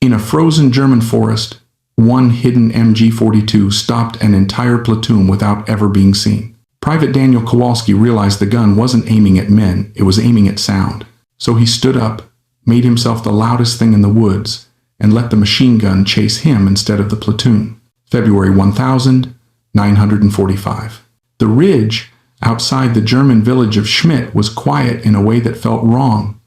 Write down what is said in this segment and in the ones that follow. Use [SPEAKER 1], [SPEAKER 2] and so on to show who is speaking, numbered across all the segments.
[SPEAKER 1] In a frozen German forest, one hidden MG42 stopped an entire platoon without ever being seen. Private Daniel Kowalski realized the gun wasn't aiming at men, it was aiming at sound. So he stood up, made himself the loudest thing in the woods, and let the machine gun chase him instead of the platoon. February 1945. The ridge outside the German village of Schmidt was quiet in a way that felt wrong.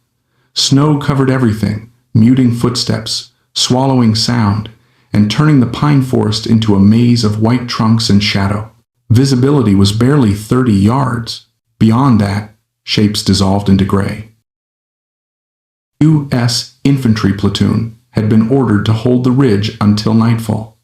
[SPEAKER 1] Snow covered everything, muting footsteps, swallowing sound, and turning the pine forest into a maze of white trunks and shadow. Visibility was barely 30 yards. Beyond that, shapes dissolved into gray. U.S. Infantry Platoon had been ordered to hold the ridge until nightfall.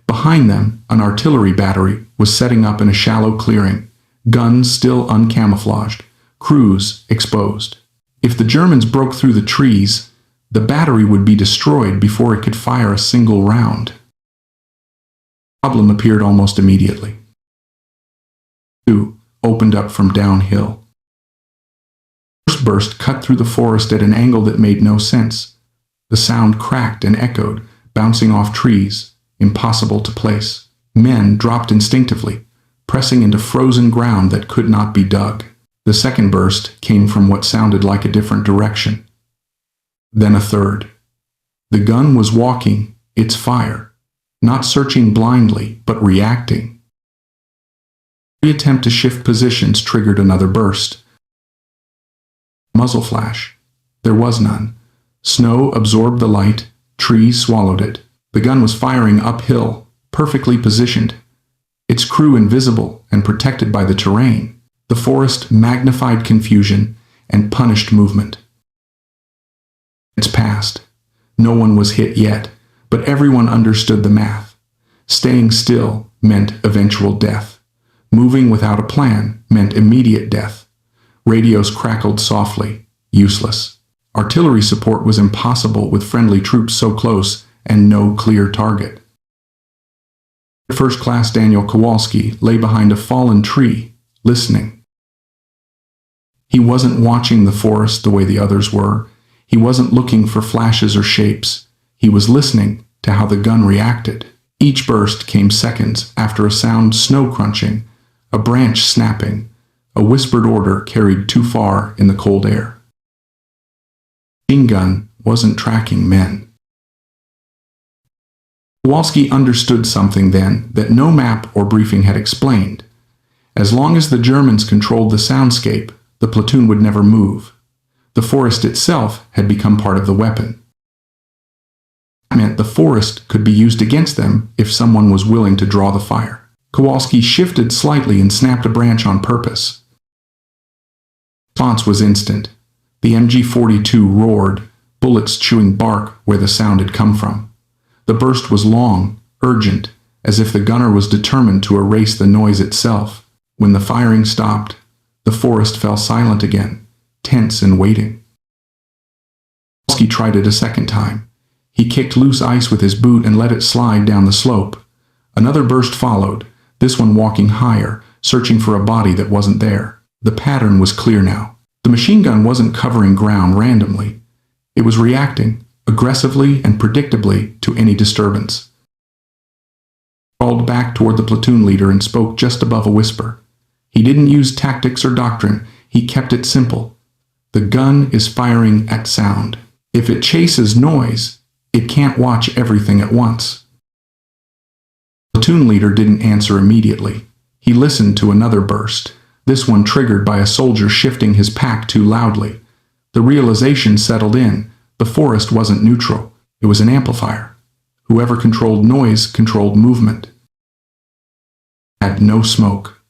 [SPEAKER 1] Behind them, an artillery battery was setting up in a shallow clearing, guns still uncamouflaged, crews exposed. If the Germans broke through the trees, the battery would be destroyed before it could fire a single round. The problem appeared almost immediately. Two opened up from downhill. The first burst cut through the forest at an angle that made no sense. The sound cracked and echoed, bouncing off trees, impossible to place. Men dropped instinctively, pressing into frozen ground that could not be dug. The second burst came from what sounded like a different direction. Then a third. The gun was walking, its fire, not searching blindly, but reacting. The attempt to shift positions triggered another burst. Muzzle flash. There was none. Snow absorbed the light, trees swallowed it. The gun was firing uphill, perfectly positioned, its crew invisible and protected by the terrain. The forest magnified confusion and punished movement. It's passed. No one was hit yet, but everyone understood the math. Staying still meant eventual death. Moving without a plan meant immediate death. Radios crackled softly, useless. Artillery support was impossible with friendly troops so close and no clear target. First Class Daniel Kowalski lay behind a fallen tree, listening. He wasn't watching the forest the way the others were. He wasn't looking for flashes or shapes. He was listening to how the gun reacted. Each burst came seconds after a sound snow crunching, a branch snapping, a whispered order carried too far in the cold air. The machine gun wasn't tracking men. Kowalski understood something then that no map or briefing had explained. As long as the Germans controlled the soundscape, the platoon would never move. The forest itself had become part of the weapon. That meant the forest could be used against them if someone was willing to draw the fire. Kowalski shifted slightly and snapped a branch on purpose. The response was instant. The MG42 roared, bullets chewing bark where the sound had come from. The burst was long, urgent, as if the gunner was determined to erase the noise itself. When the firing stopped, the forest fell silent again, tense and waiting. Kowalski tried it a second time. He kicked loose ice with his boot and let it slide down the slope. Another burst followed, this one walking higher, searching for a body that wasn't there. The pattern was clear now. The machine gun wasn't covering ground randomly. It was reacting, aggressively and predictably, to any disturbance. He crawled back toward the platoon leader and spoke just above a whisper. He didn't use tactics or doctrine. He kept it simple. The gun is firing at sound. If it chases noise, it can't watch everything at once. The platoon leader didn't answer immediately. He listened to another burst, this one triggered by a soldier shifting his pack too loudly. The realization settled in. The forest wasn't neutral. It was an amplifier. Whoever controlled noise controlled movement. Had no smoke,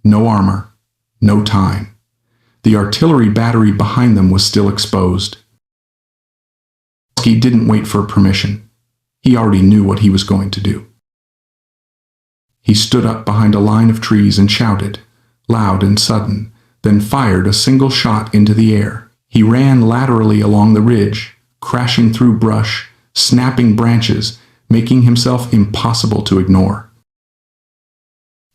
[SPEAKER 1] no armor, no time. The artillery battery behind them was still exposed. Kowalski didn't wait for permission. He already knew what he was going to do. He stood up behind a line of trees and shouted, loud and sudden, then fired a single shot into the air. He ran laterally along the ridge, crashing through brush, snapping branches, making himself impossible to ignore.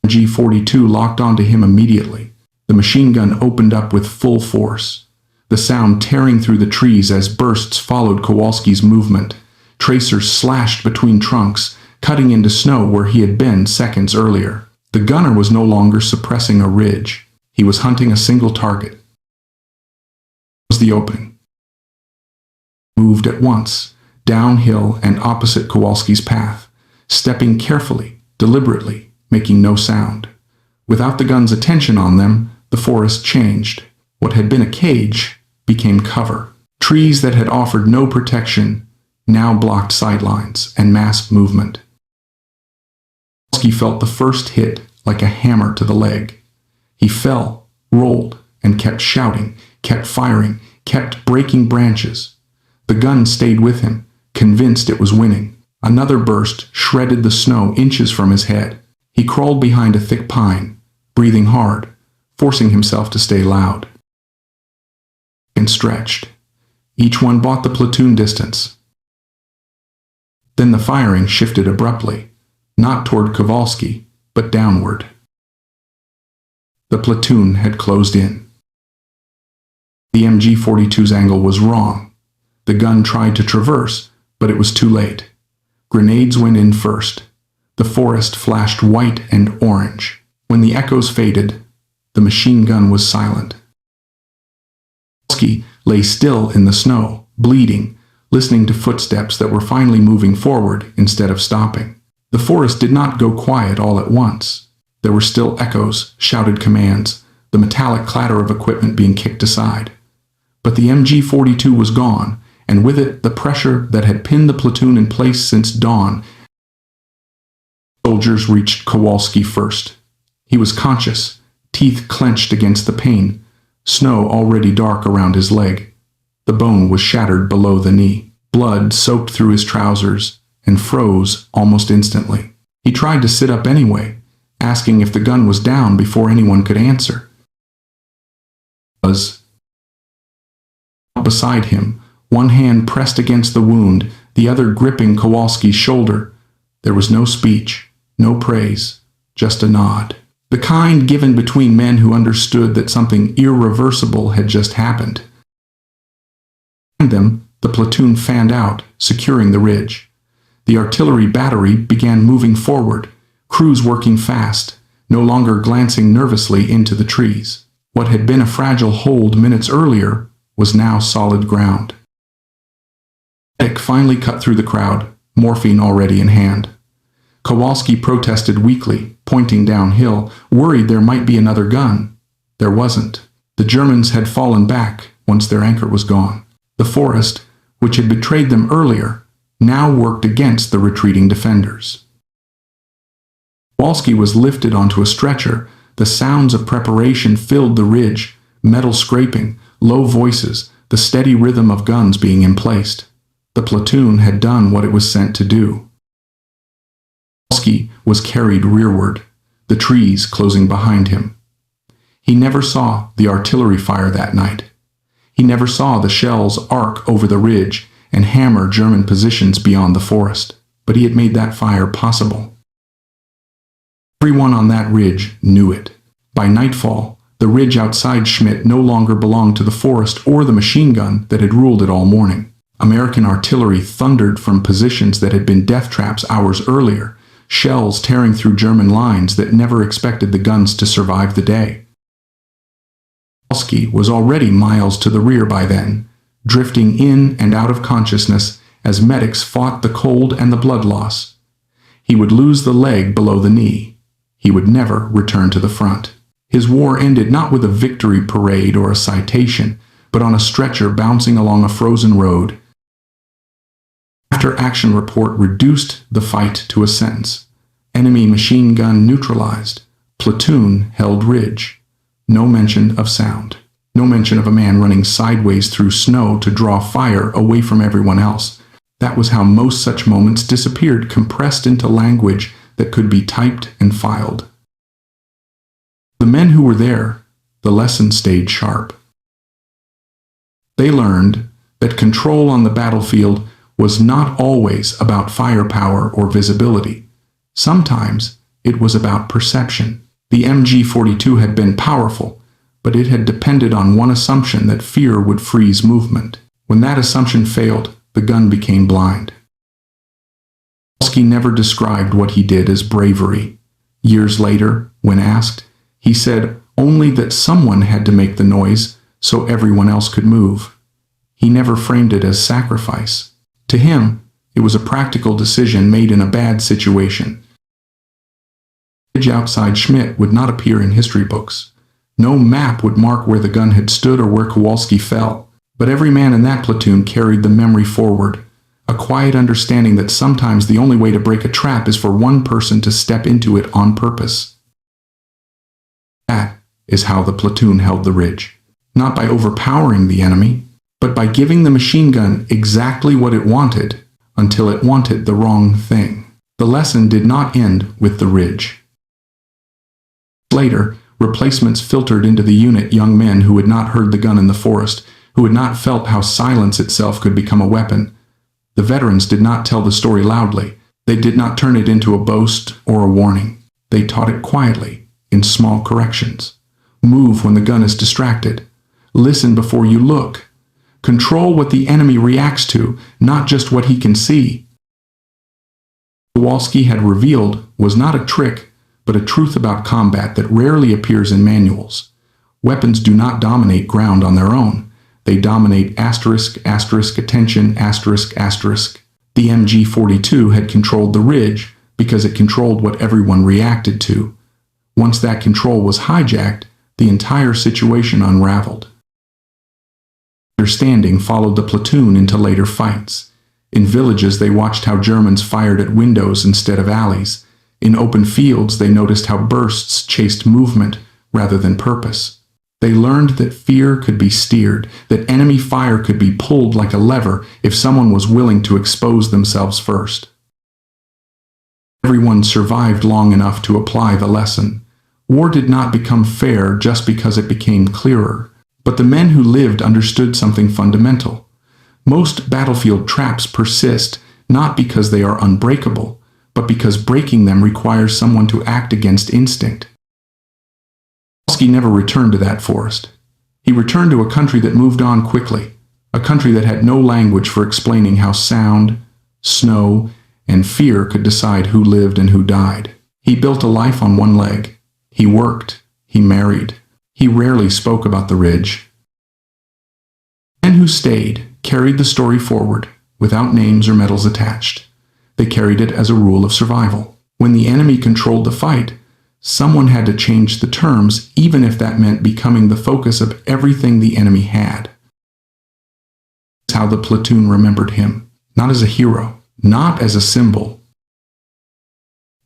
[SPEAKER 1] MG42 locked onto him immediately. The machine gun opened up with full force, the sound tearing through the trees as bursts followed Kowalski's movement, Tracers slashed between trunks, cutting into snow where he had been seconds earlier. The gunner was no longer suppressing a ridge. He was hunting a single target. It was the opening. Moved at once, downhill and opposite Kowalski's path, stepping carefully, deliberately, making no sound. Without the gun's attention on them, the forest changed. What had been a cage became cover. Trees that had offered no protection now blocked sidelines and masked movement. Kowalski felt the first hit like a hammer to the leg. He fell, rolled, and kept shouting, kept firing, kept breaking branches. The gun stayed with him, convinced it was winning. Another burst shredded the snow inches from his head. He crawled behind a thick pine, breathing hard, forcing himself to stay loud. And stretched. Each one bought the platoon distance. Then the firing shifted abruptly, not toward Kowalski, but downward. The platoon had closed in. The MG42's angle was wrong. The gun tried to traverse, but it was too late. Grenades went in first. The forest flashed white and orange. When the echoes faded, the machine gun was silent. Kowalski lay still in the snow, bleeding, listening to footsteps that were finally moving forward instead of stopping. The forest did not go quiet all at once. There were still echoes, shouted commands, the metallic clatter of equipment being kicked aside. But the MG42 was gone, and with it the pressure that had pinned the platoon in place since dawn. Soldiers reached Kowalski first. He was conscious, teeth clenched against the pain, snow already dark around his leg. The bone was shattered below the knee. Blood soaked through his trousers and froze almost instantly. He tried to sit up anyway, asking if the gun was down before anyone could answer. Beside him, one hand pressed against the wound, the other gripping Kowalski's shoulder. There was no speech, no praise, just a nod. The kind given between men who understood that something irreversible had just happened. Behind them, the platoon fanned out, securing the ridge. The artillery battery began moving forward, crews working fast, no longer glancing nervously into the trees. What had been a fragile hold minutes earlier was now solid ground. Medic finally cut through the crowd, morphine already in hand. Kowalski protested weakly, pointing downhill, worried there might be another gun. There wasn't. The Germans had fallen back once their anchor was gone. The forest, which had betrayed them earlier, now worked against the retreating defenders. Kowalski was lifted onto a stretcher. The sounds of preparation filled the ridge, metal scraping, low voices, the steady rhythm of guns being emplaced. The platoon had done what it was sent to do. Kowalski was carried rearward, the trees closing behind him. He never saw the artillery fire that night. He never saw the shells arc over the ridge and hammer German positions beyond the forest, but he had made that fire possible. Everyone on that ridge knew it. By nightfall, the ridge outside Schmidt no longer belonged to the forest or the machine gun that had ruled it all morning. American artillery thundered from positions that had been death traps hours earlier, shells tearing through German lines that never expected the guns to survive the day. Kowalski was already miles to the rear by then, drifting in and out of consciousness as medics fought the cold and the blood loss. He would lose the leg below the knee. He would never return to the front. His war ended not with a victory parade or a citation, but on a stretcher bouncing along a frozen road. After-action report reduced the fight to a sentence. Enemy machine gun neutralized. Platoon held ridge. No mention of sound. No mention of a man running sideways through snow to draw fire away from everyone else. That was how most such moments disappeared, compressed into language that could be typed and filed. The men who were there, the lesson stayed sharp. They learned that control on the battlefield was not always about firepower or visibility. Sometimes it was about perception. The MG42 had been powerful, but it had depended on one assumption that fear would freeze movement. When that assumption failed, the gun became blind. Kowalski never described what he did as bravery. Years later, when asked, he said only that someone had to make the noise so everyone else could move. He never framed it as sacrifice. To him, it was a practical decision made in a bad situation. The ridge outside Schmidt would not appear in history books. No map would mark where the gun had stood or where Kowalski fell, but every man in that platoon carried the memory forward, a quiet understanding that sometimes the only way to break a trap is for one person to step into it on purpose. That is how the platoon held the ridge, not by overpowering the enemy, but by giving the machine gun exactly what it wanted until it wanted the wrong thing. The lesson did not end with the ridge. Later, replacements filtered into the unit, young men who had not heard the gun in the forest, who had not felt how silence itself could become a weapon. The veterans did not tell the story loudly. They did not turn it into a boast or a warning. They taught it quietly, in small corrections. Move when the gun is distracted. Listen before you look. Control what the enemy reacts to, not just what he can see. Kowalski had revealed was not a trick, but a truth about combat that rarely appears in manuals. Weapons do not dominate ground on their own. They dominate ****, attention, ****. The MG42 had controlled the ridge because it controlled what everyone reacted to. Once that control was hijacked, the entire situation unraveled. Understanding followed the platoon into later fights. In villages, they watched how Germans fired at windows instead of alleys. In open fields, they noticed how bursts chased movement rather than purpose. They learned that fear could be steered, that enemy fire could be pulled like a lever if someone was willing to expose themselves first. Everyone survived long enough to apply the lesson. War did not become fair just because it became clearer, but the men who lived understood something fundamental. Most battlefield traps persist not because they are unbreakable, but because breaking them requires someone to act against instinct. Kowalski never returned to that forest. He returned to a country that moved on quickly, a country that had no language for explaining how sound, snow, and fear could decide who lived and who died. He built a life on one leg. He worked. He married. He rarely spoke about the ridge. Men who stayed carried the story forward, without names or medals attached. They carried it as a rule of survival. When the enemy controlled the fight, someone had to change the terms, even if that meant becoming the focus of everything the enemy had. That's how the platoon remembered him, not as a hero, not as a symbol,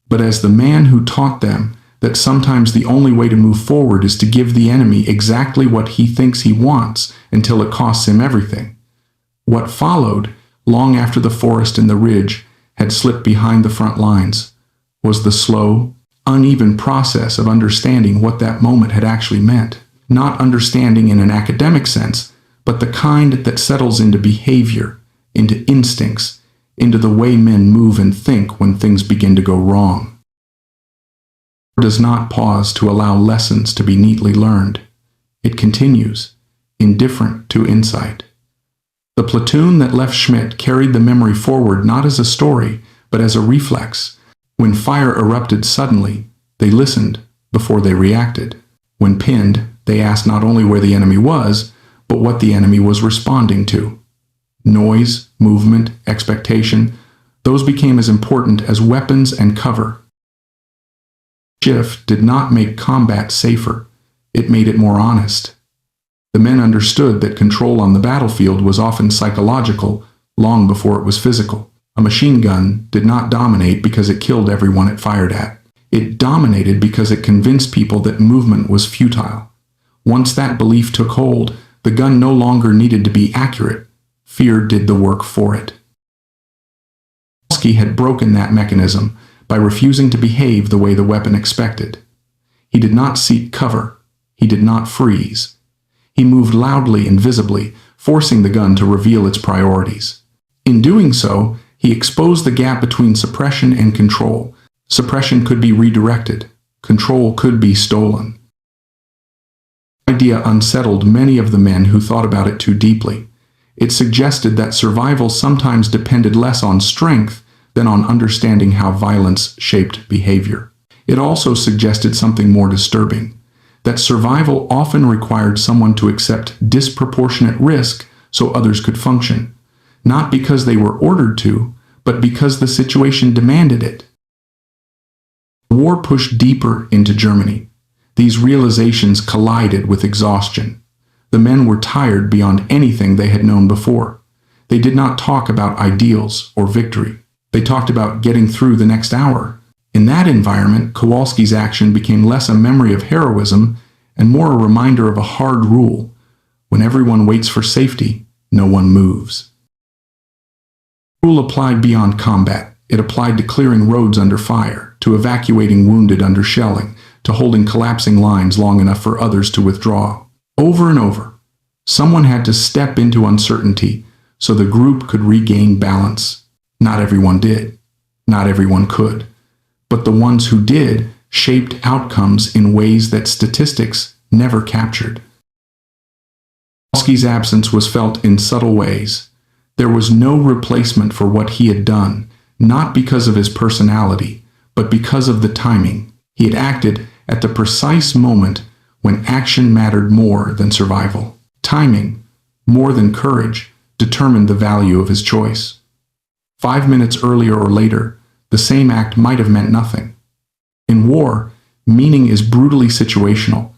[SPEAKER 1] but as the man who taught them that sometimes the only way to move forward is to give the enemy exactly what he thinks he wants until it costs him everything. What followed, long after the forest and the ridge had slipped behind the front lines, was the slow, uneven process of understanding what that moment had actually meant. Not understanding in an academic sense, but the kind that settles into behavior, into instincts, into the way men move and think when things begin to go wrong. It does not pause to allow lessons to be neatly learned. It continues, indifferent to insight. The platoon that left Schmidt carried the memory forward not as a story, but as a reflex. When fire erupted suddenly, they listened before they reacted. When pinned, they asked not only where the enemy was, but what the enemy was responding to. Noise, movement, expectation, those became as important as weapons and cover. Shift did not make combat safer, it made it more honest. The men understood that control on the battlefield was often psychological, long before it was physical. A machine gun did not dominate because it killed everyone it fired at. It dominated because it convinced people that movement was futile. Once that belief took hold, the gun no longer needed to be accurate. Fear did the work for it. Kowalski had broken that mechanism by refusing to behave the way the weapon expected. He did not seek cover. He did not freeze. He moved loudly and visibly, forcing the gun to reveal its priorities. In doing so, he exposed the gap between suppression and control. Suppression could be redirected. Control could be stolen. The idea unsettled many of the men who thought about it too deeply. It suggested that survival sometimes depended less on strength than on understanding how violence shaped behavior. It also suggested something more disturbing, that survival often required someone to accept disproportionate risk so others could function, not because they were ordered to, but because the situation demanded it. The war pushed deeper into Germany. These realizations collided with exhaustion. The men were tired beyond anything they had known before. They did not talk about ideals or victory. They talked about getting through the next hour. In that environment, Kowalski's action became less a memory of heroism and more a reminder of a hard rule. When everyone waits for safety, no one moves. The rule applied beyond combat. It applied to clearing roads under fire, to evacuating wounded under shelling, to holding collapsing lines long enough for others to withdraw. Over and over, someone had to step into uncertainty so the group could regain balance. Not everyone did. Not everyone could. But the ones who did shaped outcomes in ways that statistics never captured. Kowalski's absence was felt in subtle ways. There was no replacement for what he had done, not because of his personality, but because of the timing. He had acted at the precise moment when action mattered more than survival. Timing, more than courage, determined the value of his choice. 5 minutes earlier or later, the same act might have meant nothing. In war, meaning is brutally situational.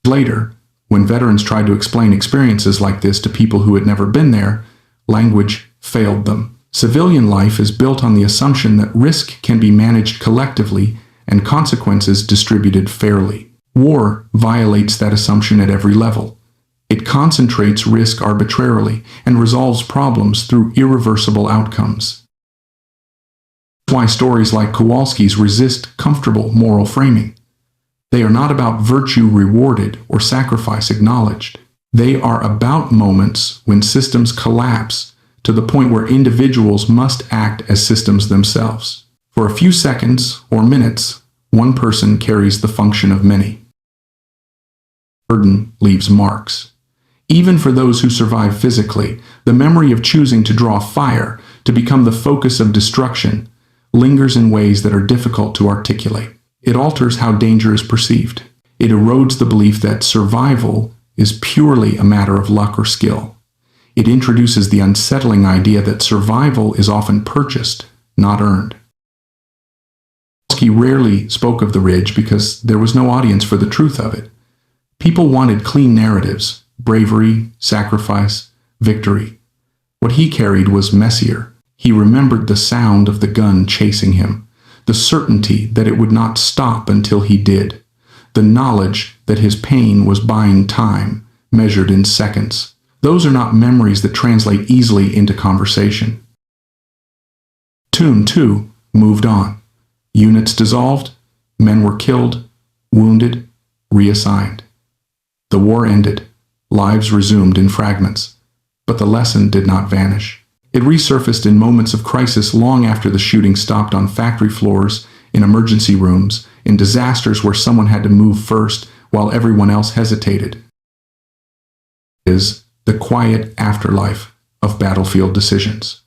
[SPEAKER 1] Later, when veterans tried to explain experiences like this to people who had never been there, language failed them. Civilian life is built on the assumption that risk can be managed collectively and consequences distributed fairly. War violates that assumption at every level. It concentrates risk arbitrarily and resolves problems through irreversible outcomes. That's why stories like Kowalski's resist comfortable moral framing. They are not about virtue rewarded or sacrifice acknowledged. They are about moments when systems collapse to the point where individuals must act as systems themselves. For a few seconds or minutes, one person carries the function of many. Burden leaves marks. Even for those who survive physically, the memory of choosing to draw fire, to become the focus of destruction, lingers in ways that are difficult to articulate. It alters how danger is perceived. It erodes the belief that survival is purely a matter of luck or skill. It introduces the unsettling idea that survival is often purchased, not earned. Kowalski rarely spoke of the Ridge because there was no audience for the truth of it. People wanted clean narratives, bravery, sacrifice, victory. What he carried was messier. He remembered the sound of the gun chasing him, the certainty that it would not stop until he did, the knowledge that his pain was buying time, measured in seconds. Those are not memories that translate easily into conversation. Platoon, too, moved on. Units dissolved, men were killed, wounded, reassigned. The war ended, lives resumed in fragments, but the lesson did not vanish. It resurfaced in moments of crisis long after the shooting stopped, on factory floors, in emergency rooms, in disasters where someone had to move first while everyone else hesitated. It is the quiet afterlife of battlefield decisions.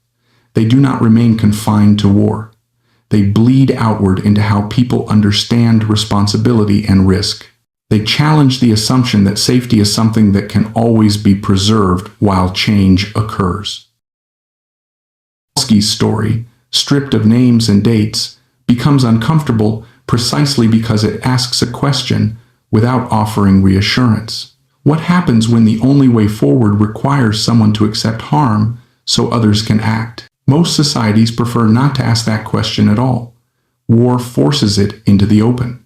[SPEAKER 1] They do not remain confined to war. They bleed outward into how people understand responsibility and risk. They challenge the assumption that safety is something that can always be preserved while change occurs. Kowalski's story, stripped of names and dates, becomes uncomfortable precisely because it asks a question without offering reassurance. What happens when the only way forward requires someone to accept harm so others can act? Most societies prefer not to ask that question at all. War forces it into the open.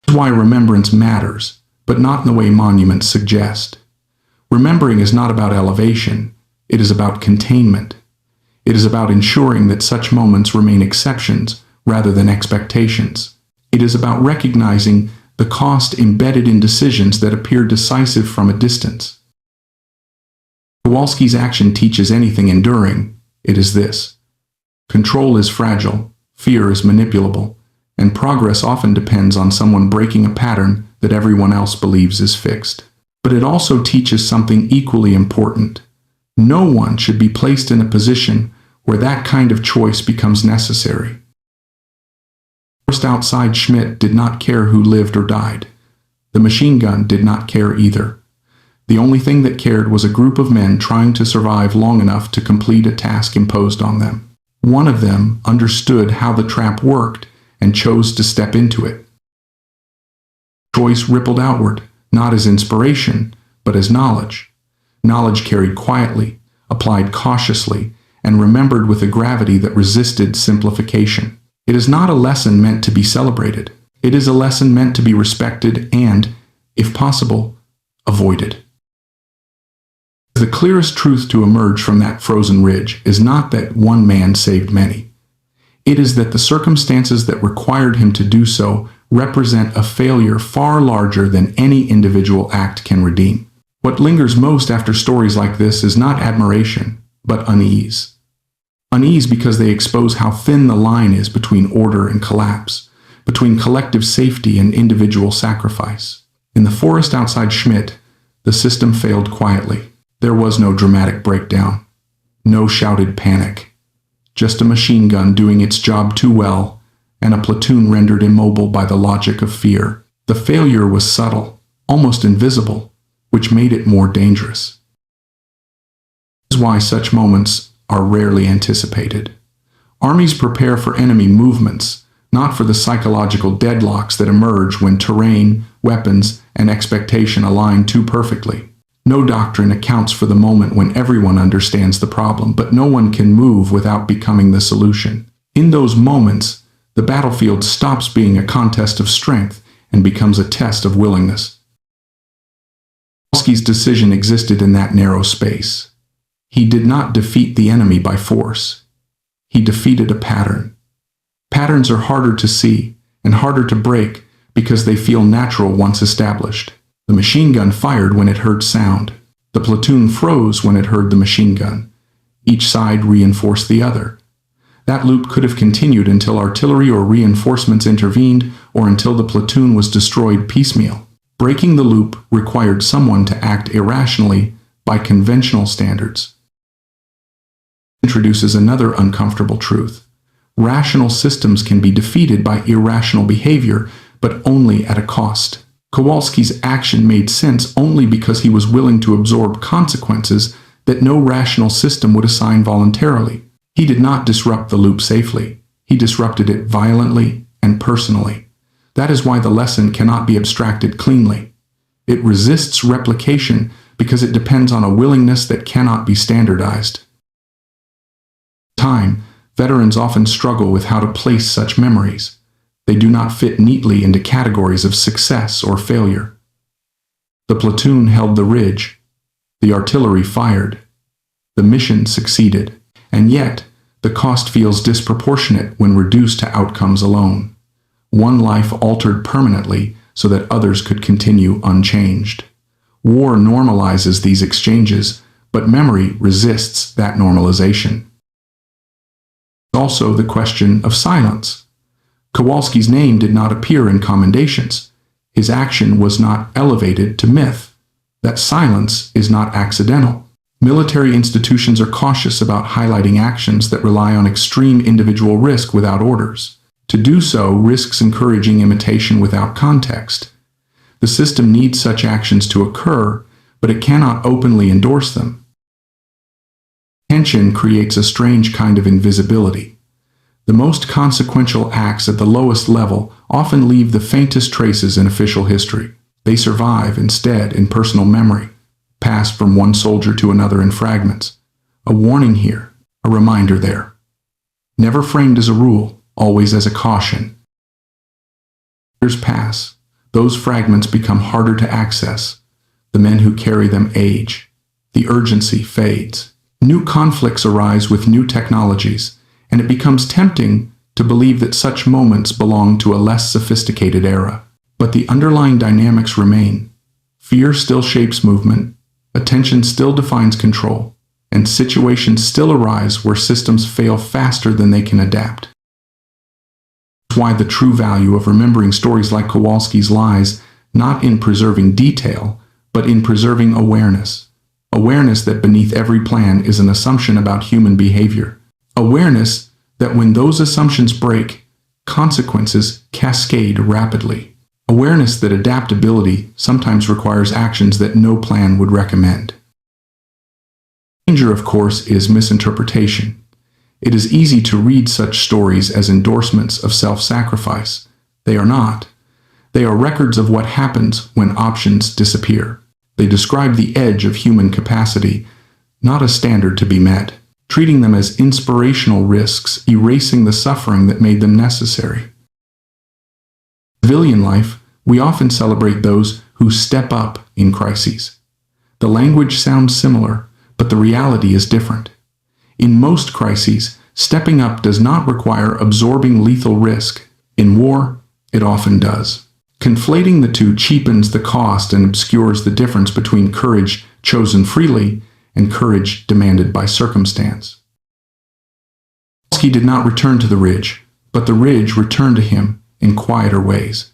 [SPEAKER 1] That's why remembrance matters, but not in the way monuments suggest. Remembering is not about elevation, it is about containment. It is about ensuring that such moments remain exceptions rather than expectations. It is about recognizing the cost embedded in decisions that appear decisive from a distance. Kowalski's action teaches anything enduring. It is this: control is fragile, fear is manipulable, and progress often depends on someone breaking a pattern that everyone else believes is fixed. But it also teaches something equally important. No one should be placed in a position where that kind of choice becomes necessary. Forced outside, Schmidt did not care who lived or died. The machine gun did not care either. The only thing that cared was a group of men trying to survive long enough to complete a task imposed on them. One of them understood how the trap worked and chose to step into it. Choice rippled outward, not as inspiration, but as knowledge. Knowledge carried quietly, applied cautiously, and remembered with a gravity that resisted simplification. It is not a lesson meant to be celebrated. It is a lesson meant to be respected and, if possible, avoided. The clearest truth to emerge from that frozen ridge is not that one man saved many. It is that the circumstances that required him to do so represent a failure far larger than any individual act can redeem. What lingers most after stories like this is not admiration, but unease. Unease because they expose how thin the line is between order and collapse, between collective safety and individual sacrifice. In the forest outside Schmidt, the system failed quietly. There was no dramatic breakdown, no shouted panic, just a machine gun doing its job too well, and a platoon rendered immobile by the logic of fear. The failure was subtle, almost invisible, which made it more dangerous. This is why such moments are rarely anticipated. Armies prepare for enemy movements, not for the psychological deadlocks that emerge when terrain, weapons, and expectation align too perfectly. No doctrine accounts for the moment when everyone understands the problem, but no one can move without becoming the solution. In those moments, the battlefield stops being a contest of strength and becomes a test of willingness. Kowalski's decision existed in that narrow space. He did not defeat the enemy by force. He defeated a pattern. Patterns are harder to see and harder to break because they feel natural once established. The machine gun fired when it heard sound. The platoon froze when it heard the machine gun. Each side reinforced the other. That loop could have continued until artillery or reinforcements intervened, or until the platoon was destroyed piecemeal. Breaking the loop required someone to act irrationally by conventional standards. Introduces another uncomfortable truth. Rational systems can be defeated by irrational behavior, but only at a cost. Kowalski's action made sense only because he was willing to absorb consequences that no rational system would assign voluntarily. He did not disrupt the loop safely. He disrupted it violently and personally. That is why the lesson cannot be abstracted cleanly. It resists replication because it depends on a willingness that cannot be standardized. Time, veterans often struggle with how to place such memories. They do not fit neatly into categories of success or failure. The platoon held the ridge. The artillery fired. The mission succeeded. And yet, the cost feels disproportionate when reduced to outcomes alone. One life altered permanently so that others could continue unchanged. War normalizes these exchanges, but memory resists that normalization. Also, the question of silence. Kowalski's name did not appear in commendations. His action was not elevated to myth. That silence is not accidental. Military institutions are cautious about highlighting actions that rely on extreme individual risk without orders. To do so risks encouraging imitation without context. The system needs such actions to occur, but it cannot openly endorse them. Tension creates a strange kind of invisibility. The most consequential acts at the lowest level often leave the faintest traces in official history. They survive instead in personal memory, passed from one soldier to another in fragments. A warning here, a reminder there. Never framed as a rule, always as a caution. Years pass. Those fragments become harder to access. The men who carry them age. The urgency fades. New conflicts arise with new technologies, and it becomes tempting to believe that such moments belong to a less sophisticated era. But the underlying dynamics remain. Fear still shapes movement, attention still defines control, and situations still arise where systems fail faster than they can adapt. That's why the true value of remembering stories like Kowalski's lies not in preserving detail, but in preserving awareness. Awareness that beneath every plan is an assumption about human behavior. Awareness that when those assumptions break, consequences cascade rapidly. Awareness that adaptability sometimes requires actions that no plan would recommend. Danger, of course, is misinterpretation. It is easy to read such stories as endorsements of self-sacrifice. They are not. They are records of what happens when options disappear. They describe the edge of human capacity, not a standard to be met, treating them as inspirational risks, erasing the suffering that made them necessary. In civilian life, we often celebrate those who step up in crises. The language sounds similar, but the reality is different. In most crises, stepping up does not require absorbing lethal risk. In war, it often does. Conflating the two cheapens the cost and obscures the difference between courage chosen freely and courage demanded by circumstance. Kowalski did not return to the ridge, but the ridge returned to him in quieter ways,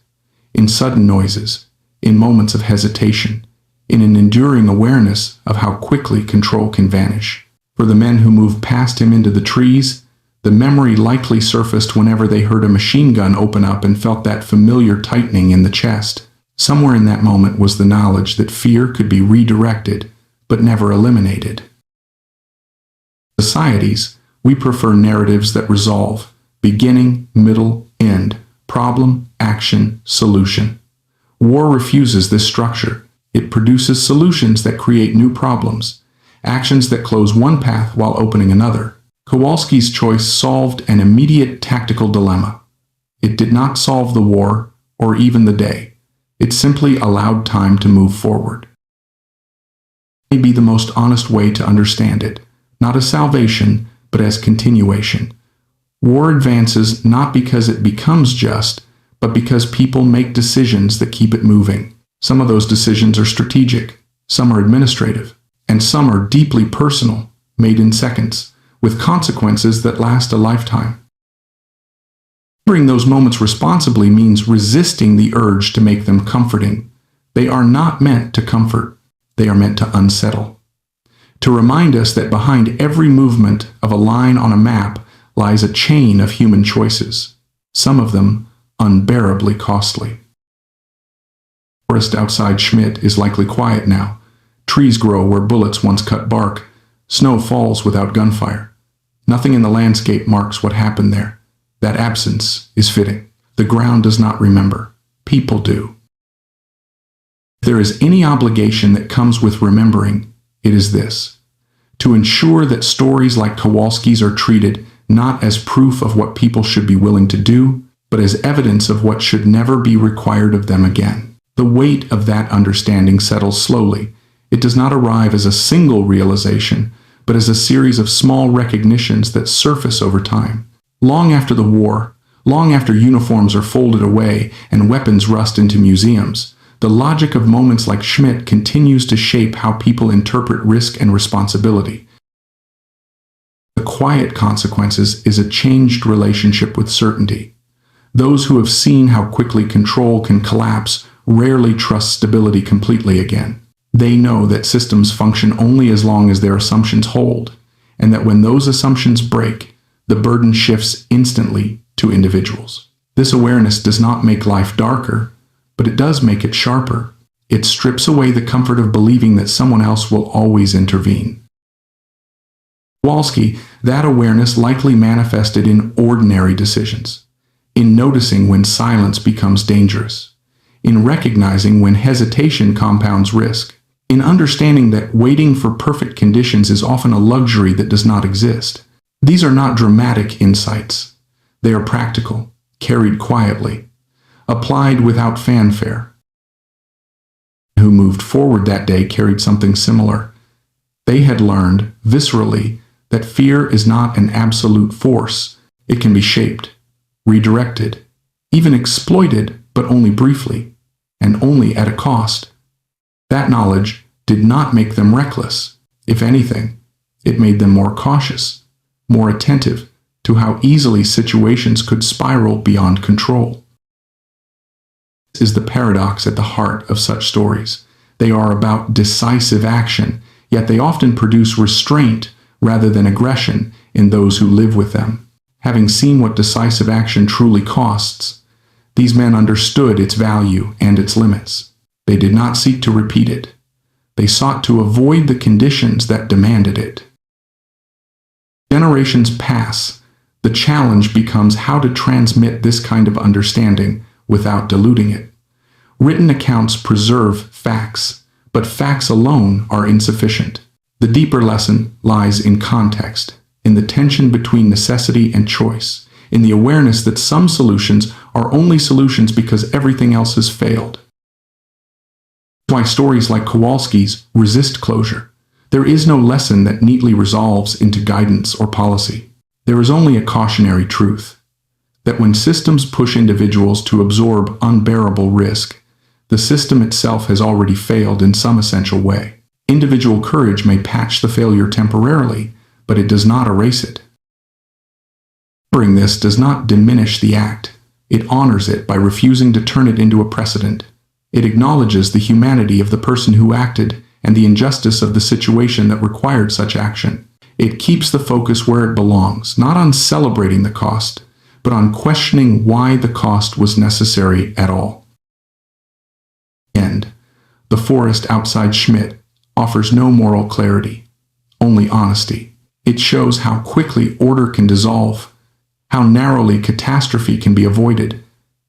[SPEAKER 1] in sudden noises, in moments of hesitation, in an enduring awareness of how quickly control can vanish. For the men who moved past him into the trees, the memory likely surfaced whenever they heard a machine gun open up and felt that familiar tightening in the chest. Somewhere in that moment was the knowledge that fear could be redirected, but never eliminated. In societies, we prefer narratives that resolve: beginning, middle, end, problem, action, solution. War refuses this structure. It produces solutions that create new problems, actions that close one path while opening another. Kowalski's choice solved an immediate tactical dilemma. It did not solve the war or even the day. It simply allowed time to move forward. It may be the most honest way to understand it, not as salvation, but as continuation. War advances not because it becomes just, but because people make decisions that keep it moving. Some of those decisions are strategic, some are administrative, and some are deeply personal, made in seconds, with consequences that last a lifetime. Remembering those moments responsibly means resisting the urge to make them comforting. They are not meant to comfort. They are meant to unsettle. To remind us that behind every movement of a line on a map lies a chain of human choices, some of them unbearably costly. The forest outside Schmidt is likely quiet now. Trees grow where bullets once cut bark. Snow falls without gunfire. Nothing in the landscape marks what happened there. That absence is fitting. The ground does not remember. People do. If there is any obligation that comes with remembering, it is this: to ensure that stories like Kowalski's are treated not as proof of what people should be willing to do, but as evidence of what should never be required of them again. The weight of that understanding settles slowly. It does not arrive as a single realization, but as a series of small recognitions that surface over time. Long after the war, long after uniforms are folded away and weapons rust into museums, the logic of moments like Schmidt continues to shape how people interpret risk and responsibility. The quiet consequences is a changed relationship with certainty. Those who have seen how quickly control can collapse rarely trust stability completely again. They know that systems function only as long as their assumptions hold, and that when those assumptions break, the burden shifts instantly to individuals. This awareness does not make life darker, but it does make it sharper. It strips away the comfort of believing that someone else will always intervene. Kowalski, that awareness likely manifested in ordinary decisions, in noticing when silence becomes dangerous, in recognizing when hesitation compounds risk, in understanding that waiting for perfect conditions is often a luxury that does not exist. These are not dramatic insights. They are practical, carried quietly, applied without fanfare. Who moved forward that day carried something similar. They had learned, viscerally, that fear is not an absolute force. It can be shaped, redirected, even exploited, but only briefly, and only at a cost. That knowledge did not make them reckless. If anything, it made them more cautious, more attentive to how easily situations could spiral beyond control. This is the paradox at the heart of such stories. They are about decisive action, yet they often produce restraint rather than aggression, in those who live with them. Having seen what decisive action truly costs, these men understood its value and its limits. They did not seek to repeat it. They sought to avoid the conditions that demanded it. Generations pass. The challenge becomes how to transmit this kind of understanding without diluting it. Written accounts preserve facts, but facts alone are insufficient. The deeper lesson lies in context, in the tension between necessity and choice, in the awareness that some solutions are only solutions because everything else has failed. Why stories like Kowalski's resist closure. There is no lesson that neatly resolves into guidance or policy. There is only a cautionary truth, that when systems push individuals to absorb unbearable risk, the system itself has already failed in some essential way. Individual courage may patch the failure temporarily, but it does not erase it. Remembering this does not diminish the act. It honors it by refusing to turn it into a precedent. It acknowledges the humanity of the person who acted and the injustice of the situation that required such action. It keeps the focus where it belongs, not on celebrating the cost, but on questioning why the cost was necessary at all. End. The forest outside Schmidt offers no moral clarity, only honesty. It shows how quickly order can dissolve, how narrowly catastrophe can be avoided,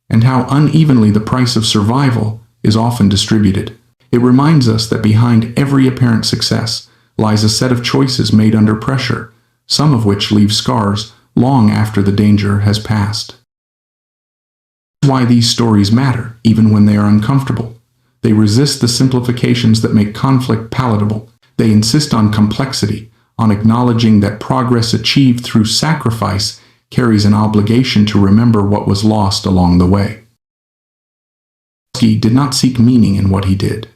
[SPEAKER 1] and how unevenly the price of survival is often distributed. It reminds us that behind every apparent success lies a set of choices made under pressure, some of which leave scars long after the danger has passed. That's why these stories matter, even when they are uncomfortable. They resist the simplifications that make conflict palatable. They insist on complexity, on acknowledging that progress achieved through sacrifice carries an obligation to remember what was lost along the way. Kowalski did not seek meaning in what he did.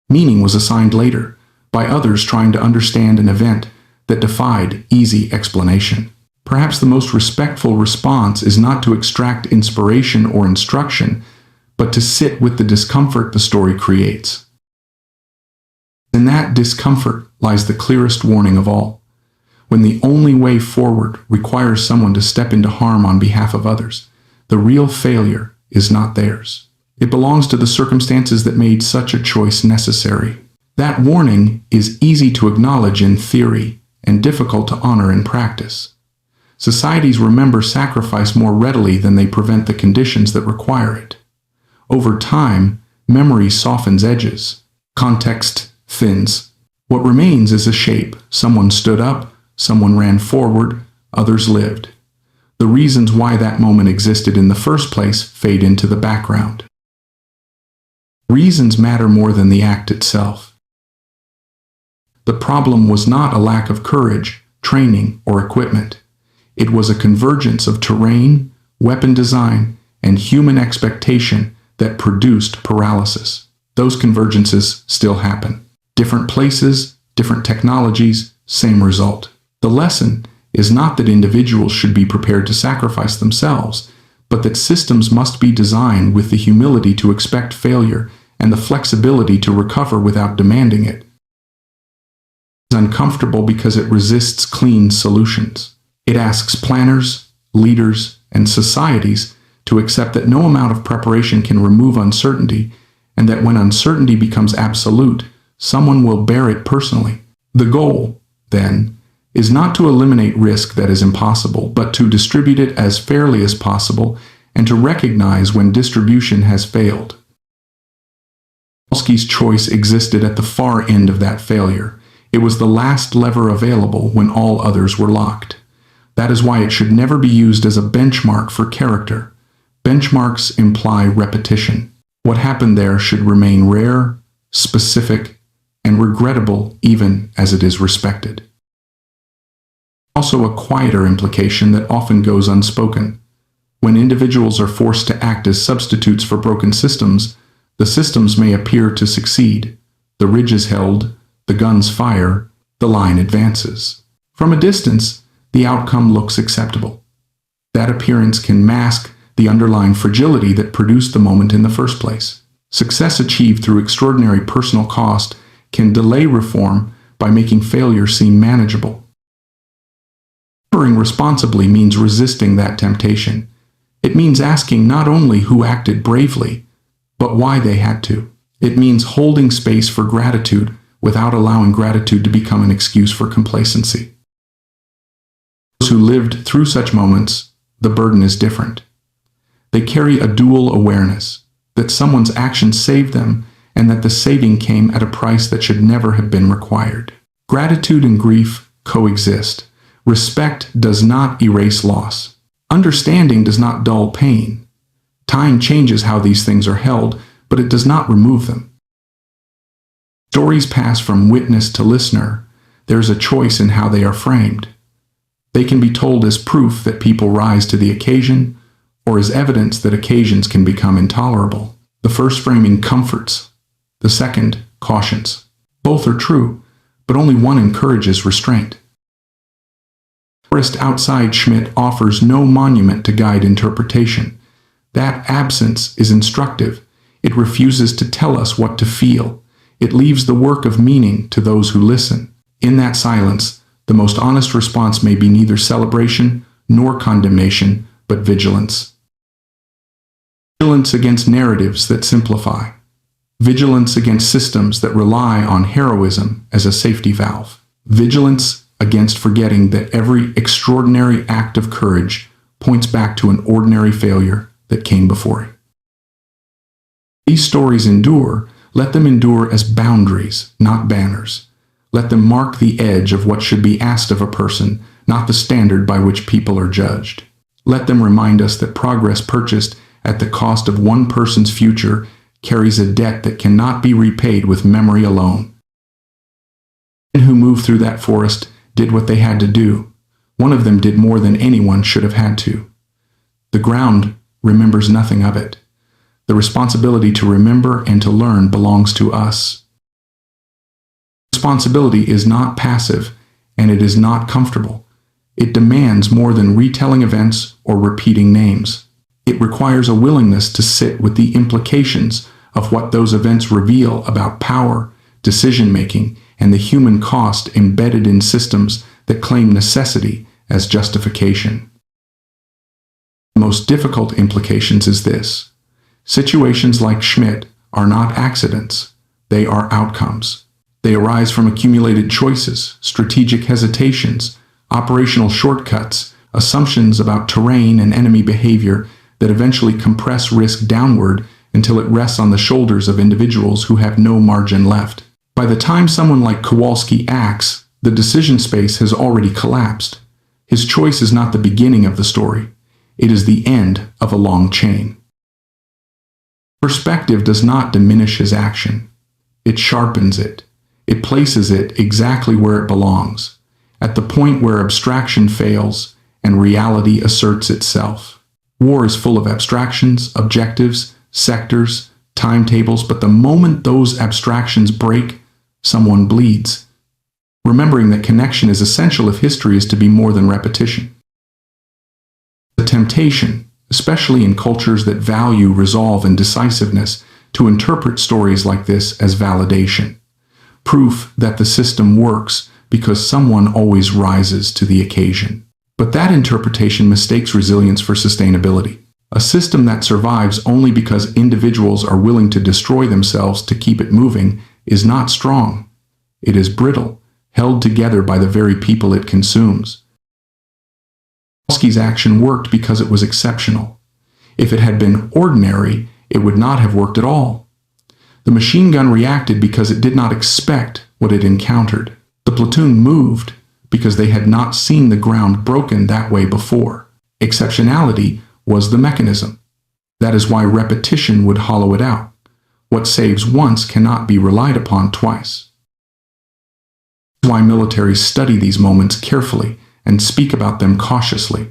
[SPEAKER 1] Meaning was assigned later, by others trying to understand an event that defied easy explanation. Perhaps the most respectful response is not to extract inspiration or instruction, but to sit with the discomfort the story creates. In that discomfort lies the clearest warning of all. When the only way forward requires someone to step into harm on behalf of others, the real failure is not theirs. It belongs to the circumstances that made such a choice necessary. That warning is easy to acknowledge in theory and difficult to honor in practice. Societies remember sacrifice more readily than they prevent the conditions that require it. Over time, memory softens edges. Context thins. What remains is a shape. Someone stood up, someone ran forward, others lived. The reasons why that moment existed in the first place fade into the background. Reasons matter more than the act itself. The problem was not a lack of courage, training, or equipment. It was a convergence of terrain, weapon design, and human expectation that produced paralysis. Those convergences still happen. Different places, different technologies, same result. The lesson is not that individuals should be prepared to sacrifice themselves, but that systems must be designed with the humility to expect failure and the flexibility to recover without demanding it. It's uncomfortable because it resists clean solutions. It asks planners, leaders, and societies to accept that no amount of preparation can remove uncertainty, and that when uncertainty becomes absolute, someone will bear it personally. The goal, then, is not to eliminate risk that is impossible, but to distribute it as fairly as possible and to recognize when distribution has failed. Kowalski's choice existed at the far end of that failure. It was the last lever available when all others were locked. That is why it should never be used as a benchmark for character. Benchmarks imply repetition. What happened there should remain rare, specific, and regrettable even as it is respected. Also a quieter implication that often goes unspoken. When individuals are forced to act as substitutes for broken systems, the systems may appear to succeed. The ridge is held, the guns fire, the line advances. From a distance, the outcome looks acceptable. That appearance can mask the underlying fragility that produced the moment in the first place. Success achieved through extraordinary personal cost can delay reform by making failure seem manageable. Remembering responsibly means resisting that temptation. It means asking not only who acted bravely, but why they had to. It means holding space for gratitude without allowing gratitude to become an excuse for complacency. Those who lived through such moments, the burden is different. They carry a dual awareness, that someone's actions saved them and that the saving came at a price that should never have been required. Gratitude and grief coexist. Respect does not erase loss. Understanding does not dull pain. Time changes how these things are held, but it does not remove them. Stories pass from witness to listener. There is a choice in how they are framed. They can be told as proof that people rise to the occasion, or as evidence that occasions can become intolerable. The first framing comforts, the second cautions. Both are true, but only one encourages restraint. The forest outside Schmidt offers no monument to guide interpretation. That absence is instructive. It refuses to tell us what to feel. It leaves the work of meaning to those who listen. In that silence, the most honest response may be neither celebration nor condemnation, but vigilance. Vigilance against narratives that simplify. Vigilance against systems that rely on heroism as a safety valve. Vigilance against forgetting that every extraordinary act of courage points back to an ordinary failure that came before it. These stories endure. Let them endure as boundaries, not banners. Let them mark the edge of what should be asked of a person, not the standard by which people are judged. Let them remind us that progress purchased at the cost of one person's future carries a debt that cannot be repaid with memory alone. Men who moved through that forest did what they had to do. One of them did more than anyone should have had to. The ground remembers nothing of it. The responsibility to remember and to learn belongs to us. Responsibility is not passive, and it is not comfortable. It demands more than retelling events or repeating names. It requires a willingness to sit with the implications of what those events reveal about power, decision-making, and the human cost embedded in systems that claim necessity as justification. The most difficult implications is this. Situations like Schmidt are not accidents. They are outcomes. They arise from accumulated choices, strategic hesitations, operational shortcuts, assumptions about terrain and enemy behavior that eventually compress risk downward until it rests on the shoulders of individuals who have no margin left. By the time someone like Kowalski acts, the decision space has already collapsed. His choice is not the beginning of the story. It is the end of a long chain. Perspective does not diminish his action. It sharpens it. It places it exactly where it belongs, at the point where abstraction fails and reality asserts itself. War is full of abstractions, objectives, sectors, timetables, but the moment those abstractions break, someone bleeds. Remembering that connection is essential if history is to be more than repetition. The temptation, especially in cultures that value resolve and decisiveness, to interpret stories like this as validation. Proof that the system works because someone always rises to the occasion. But that interpretation mistakes resilience for sustainability. A system that survives only because individuals are willing to destroy themselves to keep it moving is not strong. It is brittle, held together by the very people it consumes. Kowalski's action worked because it was exceptional. If it had been ordinary, it would not have worked at all. The machine gun reacted because it did not expect what it encountered. The platoon moved because they had not seen the ground broken that way before. Exceptionality was the mechanism. That is why repetition would hollow it out. What saves once cannot be relied upon twice. That's why militaries study these moments carefully and speak about them cautiously.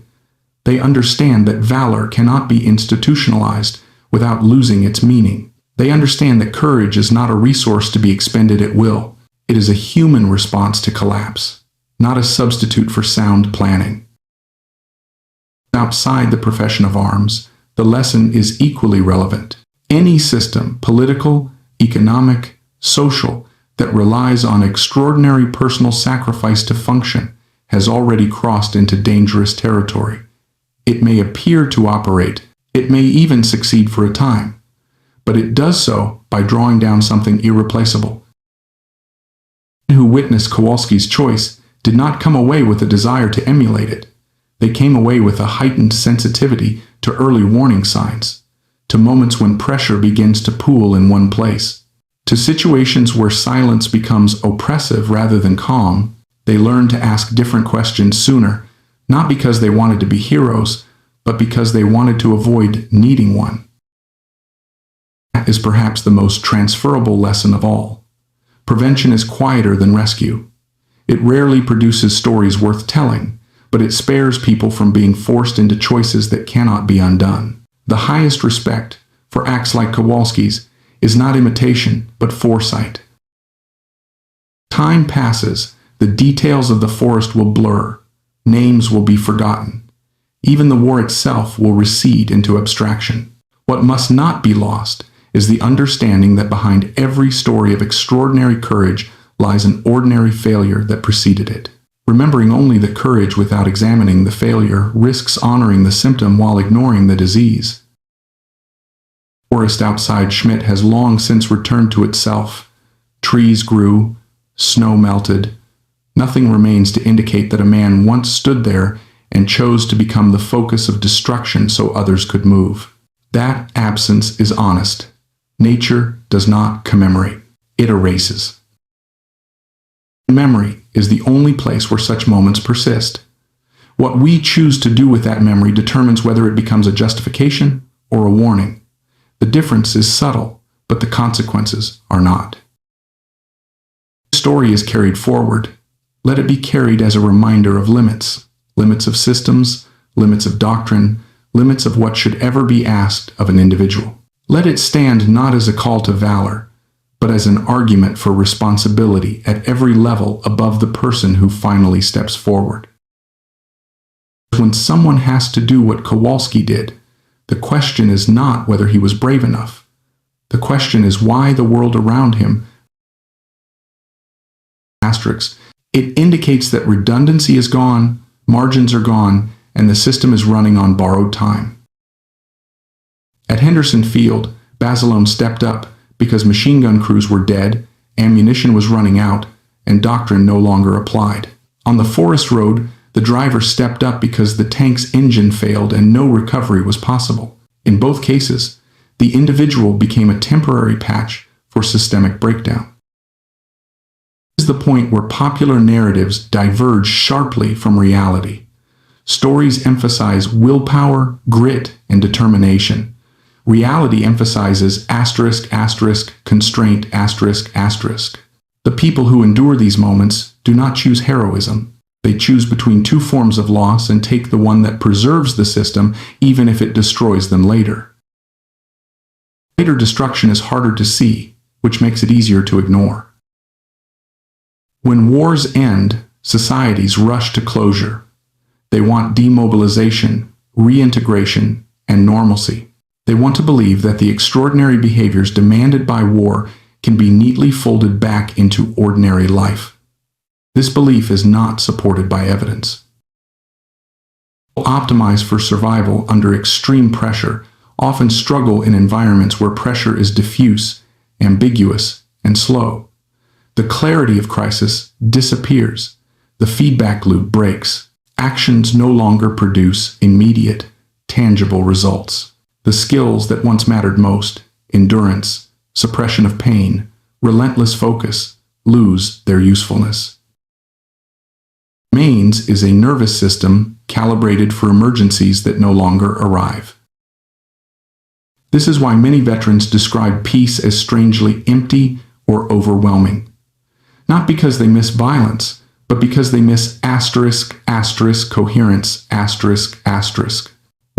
[SPEAKER 1] They understand that valor cannot be institutionalized without losing its meaning. They understand that courage is not a resource to be expended at will. It is a human response to collapse, not a substitute for sound planning. Outside the profession of arms, the lesson is equally relevant. Any system, political, economic, social, that relies on extraordinary personal sacrifice to function has already crossed into dangerous territory. It may appear to operate, it may even succeed for a time, but it does so by drawing down something irreplaceable. Who witnessed Kowalski's choice did not come away with a desire to emulate it. They came away with a heightened sensitivity to early warning signs, to moments when pressure begins to pool in one place, to situations where silence becomes oppressive rather than calm. They learned to ask different questions sooner, not because they wanted to be heroes, but because they wanted to avoid needing one. That is perhaps the most transferable lesson of all. Prevention is quieter than rescue. It rarely produces stories worth telling, but it spares people from being forced into choices that cannot be undone. The highest respect for acts like Kowalski's is not imitation, but foresight. Time passes, the details of the forest will blur, names will be forgotten. Even the war itself will recede into abstraction. What must not be lost is the understanding that behind every story of extraordinary courage lies an ordinary failure that preceded it. Remembering only the courage without examining the failure risks honoring the symptom while ignoring the disease. The forest outside Schmidt has long since returned to itself. Trees grew, snow melted. Nothing remains to indicate that a man once stood there and chose to become the focus of destruction so others could move. That absence is honest. Nature does not commemorate, it erases. Memory is the only place where such moments persist. What we choose to do with that memory determines whether it becomes a justification or a warning. The difference is subtle, but the consequences are not. The story is carried forward. Let it be carried as a reminder of limits. Limits of systems, limits of doctrine, limits of what should ever be asked of an individual. Let it stand not as a call to valor, but as an argument for responsibility at every level above the person who finally steps forward. When someone has to do what Kowalski did, the question is not whether he was brave enough. The question is why the world around him. It indicates that redundancy is gone, margins are gone, and the system is running on borrowed time. At Henderson Field, Basilone stepped up because machine gun crews were dead, ammunition was running out, and doctrine no longer applied. On the forest road, the driver stepped up because the tank's engine failed and no recovery was possible. In both cases, the individual became a temporary patch for systemic breakdown. This is the point where popular narratives diverge sharply from reality. Stories emphasize willpower, grit, and determination. Reality emphasizes constraint, The people who endure these moments do not choose heroism. They choose between two forms of loss and take the one that preserves the system, even if it destroys them later. Later destruction is harder to see, which makes it easier to ignore. When wars end, societies rush to closure. They want demobilization, reintegration, and normalcy. They want to believe that the extraordinary behaviors demanded by war can be neatly folded back into ordinary life. This belief is not supported by evidence. People optimize for survival under extreme pressure, often struggle in environments where pressure is diffuse, ambiguous, and slow. The clarity of crisis disappears. The feedback loop breaks. Actions no longer produce immediate, tangible results. The skills that once mattered most, endurance, suppression of pain, relentless focus, lose their usefulness. Remains is a nervous system calibrated for emergencies that no longer arrive. This is why many veterans describe peace as strangely empty or overwhelming. Not because they miss violence, but because they miss coherence,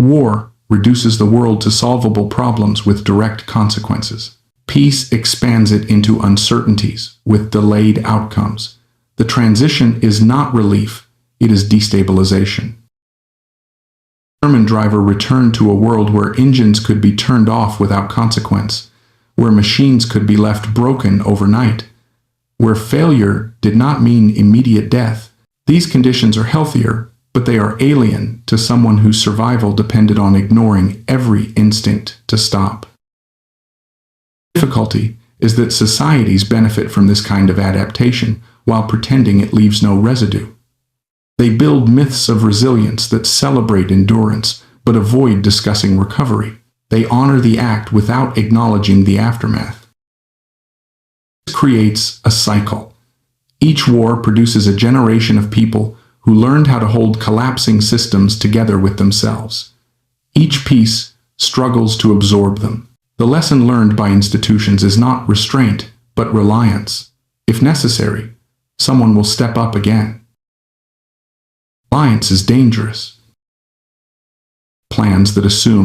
[SPEAKER 1] War reduces the world to solvable problems with direct consequences. Peace expands it into uncertainties with delayed outcomes. The transition is not relief, it is destabilization. The German driver returned to a world where engines could be turned off without consequence, where machines could be left broken overnight, where failure did not mean immediate death, These conditions are healthier, but they are alien to someone whose survival depended on ignoring every instinct to stop. The difficulty is that societies benefit from this kind of adaptation while pretending it leaves no residue. They build myths of resilience that celebrate endurance but avoid discussing recovery. They honor the act without acknowledging the aftermath. This creates a cycle. Each war produces a generation of people who learned how to hold collapsing systems together with themselves. Each piece struggles to absorb them. The lesson learned by institutions is not restraint, but reliance. If necessary, someone will step up again. Reliance is dangerous. Plans that assume